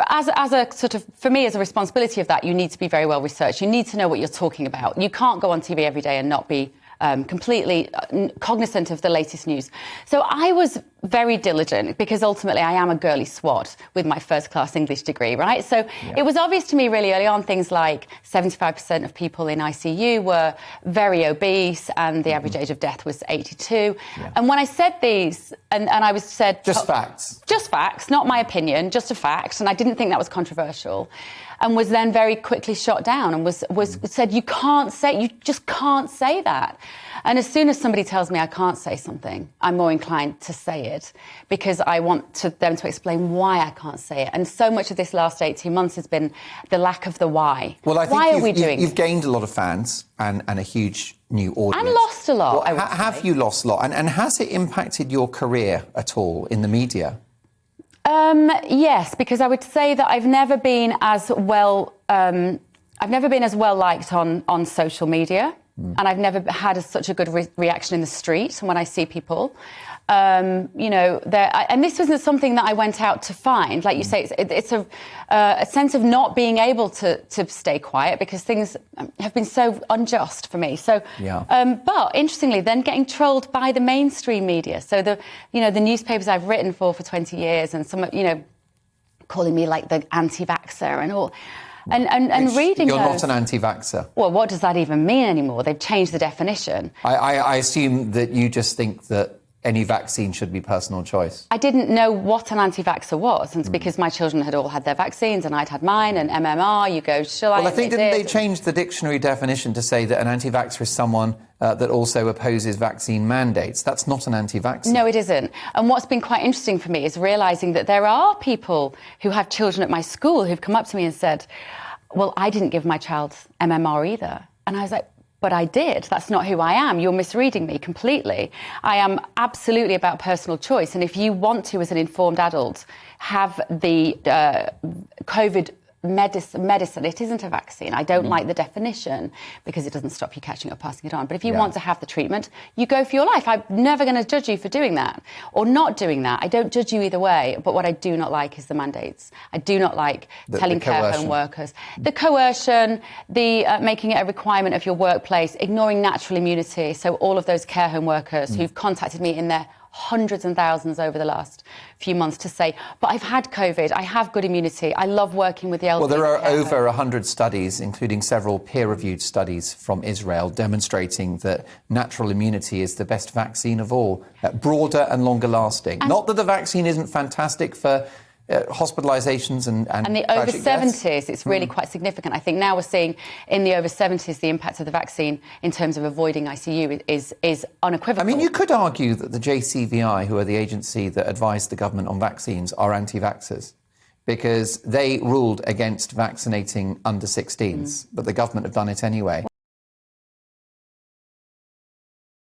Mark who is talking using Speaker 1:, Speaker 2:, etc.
Speaker 1: As a sort of, for me, as a responsibility of that, you need to be very well researched. You need to know what you're talking about. You can't go on TV every day and not be completely cognizant of the latest news. So I was very diligent because ultimately I am a girly swat with my first-class English degree, right? So it was obvious to me really early on things like 75% of people in ICU were very obese and the average age of death was 82. And when I said these, and I was said...
Speaker 2: Just facts.
Speaker 1: Just facts, not my opinion, just a fact. And I didn't think that was controversial. And was then very quickly shot down and was said, you just can't say that. And as soon as somebody tells me I can't say something, I'm more inclined to say it because I want them to explain why I can't say it. And so much of this last 18 months has been the lack of the why.
Speaker 2: Well, I think
Speaker 1: why are we doing
Speaker 2: you've gained a lot of fans and a huge new audience.
Speaker 1: And lost a lot,
Speaker 2: well, have you lost a lot? And has it impacted your career at all in the media?
Speaker 1: Yes, because I would say that I've never been as well liked on social media, and I've never had such a good reaction in the street when I see people. You know, and this wasn't something that I went out to find. Like you say, it's a sense of not being able to stay quiet because things have been so unjust for me. So, but interestingly, then getting trolled by the mainstream media. So the newspapers I've written for 20 years, and some, calling me like the anti-vaxxer and all. And reading
Speaker 2: You're
Speaker 1: those,
Speaker 2: not an anti-vaxxer.
Speaker 1: Well, what does that even mean anymore? They've changed the definition.
Speaker 2: I assume that you just think that any vaccine should be personal choice.
Speaker 1: I didn't know what an anti-vaxxer was, and it's because my children had all had their vaccines and I'd had mine, and MMR, you go, shall I?
Speaker 2: Well, I think didn't they change the dictionary definition to say that an anti-vaxxer is someone that also opposes vaccine mandates? That's not an anti-vaxxer.
Speaker 1: No, it isn't. And what's been quite interesting for me is realising that there are people who have children at my school who've come up to me and said, well, I didn't give my child MMR either. And I was like, but I did. That's not who I am. You're misreading me completely. I am absolutely about personal choice. And if you want to, as an informed adult, have the COVID medicine, it isn't a vaccine. I don't like the definition because it doesn't stop you catching it or passing it on. But if you want to have the treatment, you go for your life. I'm never going to judge you for doing that or not doing that. I don't judge you either way. But what I do not like is the mandates. I do not like telling care home workers. The coercion, the making it a requirement of your workplace, ignoring natural immunity. So all of those care home workers who've contacted me in their hundreds and thousands over the last few months to say, but I've had COVID, I have good immunity, I love working with the elderly.
Speaker 2: Well, there are over 100 studies, including several peer-reviewed studies from Israel, demonstrating that natural immunity is the best vaccine of all, broader and longer lasting. Not that the vaccine isn't fantastic for hospitalisations and
Speaker 1: the over 70s, it's really quite significant. I think now we're seeing in the over 70s the impact of the vaccine in terms of avoiding ICU is unequivocal.
Speaker 2: I mean, you could argue that the JCVI, who are the agency that advised the government on vaccines, are anti-vaxxers because they ruled against vaccinating under 16s, but the government have done it anyway.